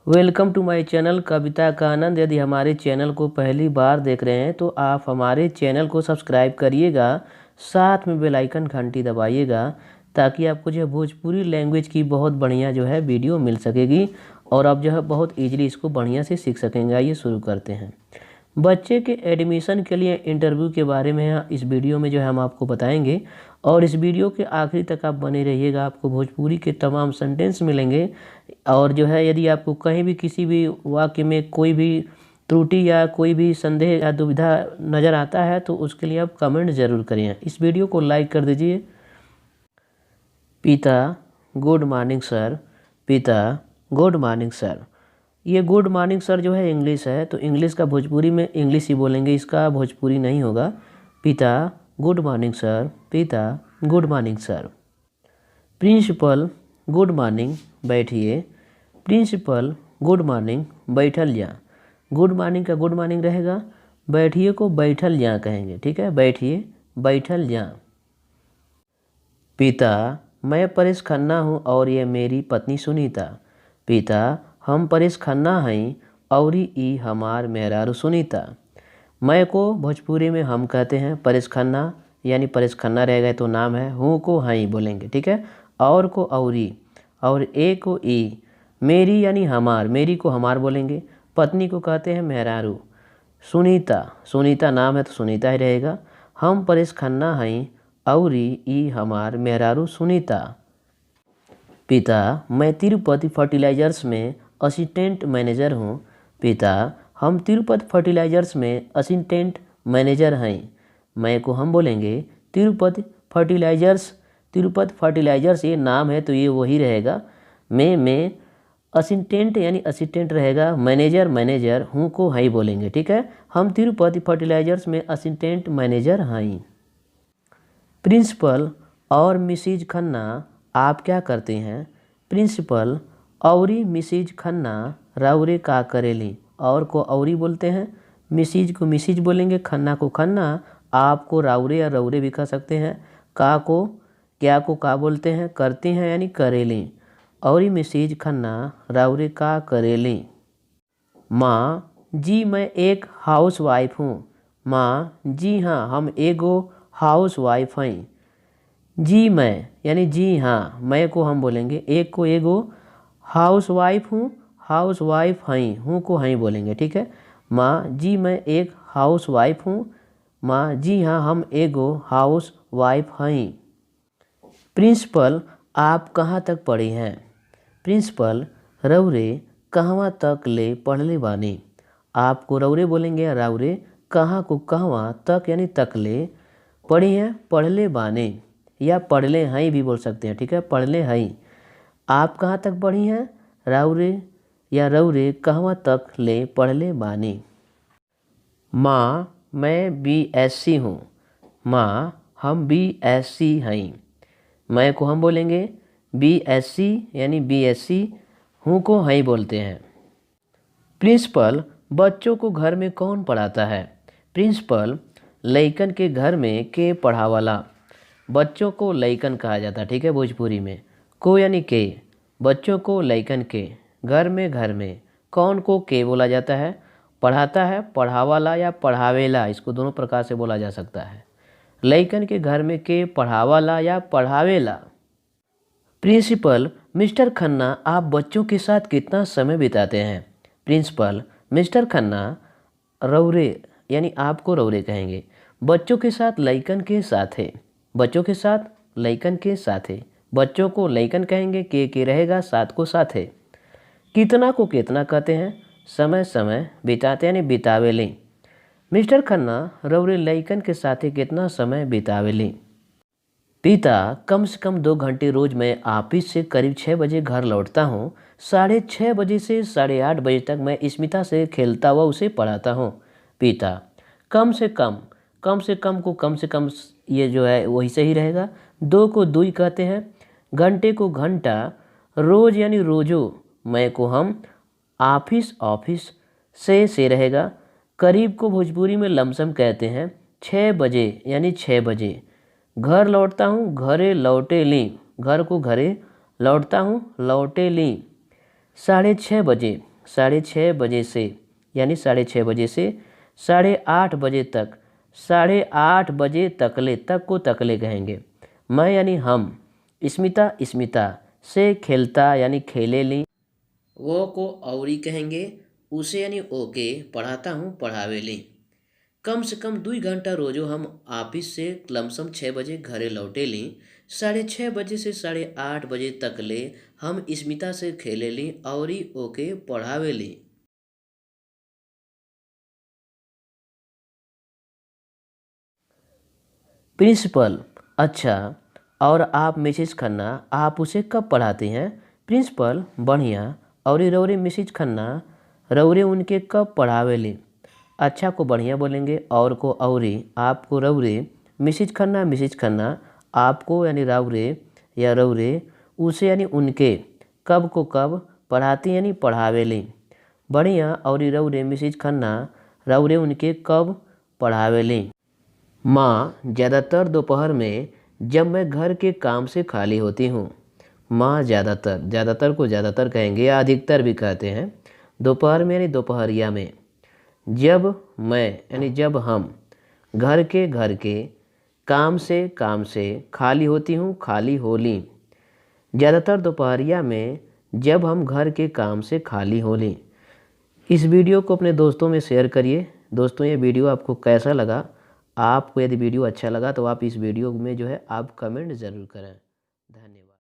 Welcome to my channel कविता का आनंद। यदि हमारे चैनल को पहली बार देख रहे हैं तो आप हमारे चैनल को सब्सक्राइब करिएगा, साथ में बेल आइकन घंटी दबाइएगा ताकि आपको जो है भोजपुरी लैंग्वेज की बहुत बढ़िया जो है वीडियो मिल सकेगी और आप जो है बहुत ईजिली इसको बढ़िया से सीख सकेंगे। आइए शुरू करते हैं। बच्चे के एडमिशन के लिए इंटरव्यू के बारे में इस वीडियो में जो है हम आपको बताएंगे और इस वीडियो के आखिरी तक आप बने रहिएगा। आपको भोजपुरी के तमाम सेंटेंस मिलेंगे और जो है यदि आपको कहीं भी किसी भी वाक्य में कोई भी त्रुटि या कोई भी संदेह या दुविधा नज़र आता है तो उसके लिए आप कमेंट ज़रूर करें। इस वीडियो को लाइक कर दीजिए। पिता गुड मॉर्निंग सर। पिता गुड मॉर्निंग सर। ये गुड मॉर्निंग सर जो है इंग्लिश है, तो इंग्लिश का भोजपुरी में इंग्लिश ही बोलेंगे, इसका भोजपुरी नहीं होगा। पिता गुड मॉर्निंग सर। पिता good morning sir. Principal good morning बैठिए। प्रिंसिपल गुड मॉर्निंग बैठल जा। गुड मॉर्निंग का गुड मॉर्निंग रहेगा, बैठिए को बैठल जा कहेंगे, ठीक है। बैठिए बैठल जा। पिता मैं परेश खन्ना हूँ और ये मेरी पत्नी सुनीता। पिता हम परेश खन्ना हैं और ई हमार मेहरारू सुनीता। मैं को भोजपुरी में हम कहते हैं परेश खन्ना, यानी परेश खन्ना रहेगा तो नाम है, हूँ को हाँ बोलेंगे, ठीक है। और को औरी और ए को ई। मेरी यानी हमार, मेरी को हमार बोलेंगे। पत्नी को कहते हैं मेहरारू। सुनीता, सुनीता नाम है तो सुनीता ही रहेगा। हम परेश खन्ना हैं और ई हमार मेहरारू सुनीता। पिता मैं तिरुपति फर्टिलाइजर्स में असिस्टेंट मैनेजर हूँ। पिता हम तिरुपति फर्टिलाइजर्स में असिस्टेंट मैनेजर हैं। मैं को हम बोलेंगे तिरुपति फर्टिलाइजर्स। तिरुपति फर्टिलाइजर्स ये नाम है तो ये वही रहेगा। मैं असिस्टेंट यानी असिस्टेंट रहेगा। मैनेजर मैनेजर, हूँ को हाई बोलेंगे, ठीक है। हम तिरुपति फर्टिलाइजर्स में असिस्टेंट मैनेजर हैं। प्रिंसिपल और मिसिज खन्ना आप क्या करते हैं। प्रिंसिपल औरी मिसिज खन्ना राउरे का करेली। और को औरी बोलते हैं, मिसिज को मिसिज बोलेंगे, खन्ना को खन्ना। आपको राउरे या रौरे भी कह सकते हैं। का को क्या को का बोलते हैं, करते हैं यानी करेली। और मिसिज खन्ना राउरे का करेली। माँ जी मैं एक हाउस वाइफ हूँ। माँ जी हाँ हम एगो हाउस वाइफ हैं। जी मैं यानी जी हाँ, मैं को हम बोलेंगे, एक को एगो हाउस वाइफ हूँ, हाउस वाइफ हैं, हूँ को हैं बोलेंगे, ठीक है। माँ जी मैं एक हाउस वाइफ हूँ। माँ जी हाँ हम एगो हाउस वाइफ हैं। प्रिंसिपल आप कहाँ तक पढ़ी हैं। प्रिंसिपल रौरे कहवा तक ले पढ़ले बानी। आपको रौरे बोलेंगे या राउरे। कहाँ को कहवा तक यानी तक ले, पढ़ी हैं पढ़ले बाने या पढ़ले हैं भी बोल सकते हैं, ठीक है। पढ़ले हैं। आप कहाँ तक पढ़ी हैं, राउरे या रौरे कहवा तक ले पढ़ले बानी। माँ मैं BSc हूँ। माँ हम BSc हैं। मैं को हम बोलेंगे BSc यानी BSc, हूँ को हैं बोलते हैं। प्रिंसिपल बच्चों को घर में कौन पढ़ाता है। प्रिंसिपल लइकन के घर में के पढ़ावाला। बच्चों को लइकन कहा जाता है, ठीक है, भोजपुरी में। को यानी के, बच्चों को लइकन के, घर में कौन को के बोला जाता है। पढ़ाता है पढ़ावाला या पढ़ावेला, इसको दोनों प्रकार से बोला जा सकता है। लइकन के घर में के पढ़ावाला या पढ़ावेला। प्रिंसिपल मिस्टर खन्ना आप बच्चों के साथ कितना समय बिताते हैं। प्रिंसिपल मिस्टर खन्ना रौरे यानी आपको रौरे कहेंगे, बच्चों के साथ लइकन के साथ है। बच्चों के साथ लइकन के साथ है। बच्चों को लइकन कहेंगे, के रहेगा, साथ को साथ है। कितना को कितना कहते हैं, समय समय बिताते यानी बितावेले। मिस्टर खन्ना रौरे लइकन के साथ कितना समय बितावेले। पिता कम से कम 2 घंटे रोज मैं ऑफिस से करीब 6 बजे घर लौटता हूँ। 6:30 बजे से 8:30 बजे तक मैं स्मिता से खेलता हुआ उसे पढ़ाता हूँ। पिता कम से कम, कम से कम को कम से कम ये जो है वही सही रहेगा। 2 को दुई कहते हैं, घंटे को घंटा, रोज यानी रोजो, मैं को हम, ऑफिस ऑफिस, से रहेगा। करीब को भोजपुरी में लमसम कहते हैं। 6 बजे यानी 6 बजे। घर लौटता हूँ, घरे लौटे ली, घर को घरे, लौटता हूँ लौटे ली। 6:30 बजे, 6:30 बजे से, यानी 6:30 बजे से 8:30 बजे तक, 8:30 बजे तकले, तक को तकले कहेंगे। मैं यानी हम, स्मिता स्मिता से खेलता यानी खेले ली, वो को औरी कहेंगे, उसे यानी ओके पढ़ाता हूँ पढ़ावे ली। कम से कम 2 घंटा रोजो हम ऑफिस से लमसम 6 बजे घरे लौटे ली, 6:30 बजे से 8:30 बजे तक ले हम स्मिता से खेले ली और ओके पढ़ावे ली। प्रिंसिपल, अच्छा, और आप मिसेज खन्ना, आप उसे कब पढ़ाते हैं? प्रिंसिपल, बढ़िया, और रौरे मिसेज खन्ना, रौरे उनके कब पढ़ावेली? अच्छा को बढ़िया बोलेंगे, और को औरी, आपको रौरे, मिसेज खन्ना, आपको यानी रावरे या रौरे, उसे यानी उनके, कब को कब, पढ़ाती यानी पढ़ावेली। बढ़िया, और रौरे मिसेज खन्ना, रौरे उनके कब पढ़ावेली। माँ, ज़्यादातर दोपहर में जब मैं घर के काम से खाली होती हूँ। माँ ज़्यादातर, ज़्यादातर को ज़्यादातर कहेंगे या अधिकतर भी कहते हैं। दोपहर में यानी दोपहरिया में। जब मैं यानी जब हम घर के काम से खाली होती हूँ, खाली होली। ज़्यादातर दोपहरिया में जब हम घर के काम से खाली होली। इस वीडियो को अपने दोस्तों में शेयर करिए। दोस्तों, ये वीडियो आपको कैसा लगा? आपको यदि वीडियो अच्छा लगा तो आप इस वीडियो में जो है आप कमेंट ज़रूर करें। धन्यवाद।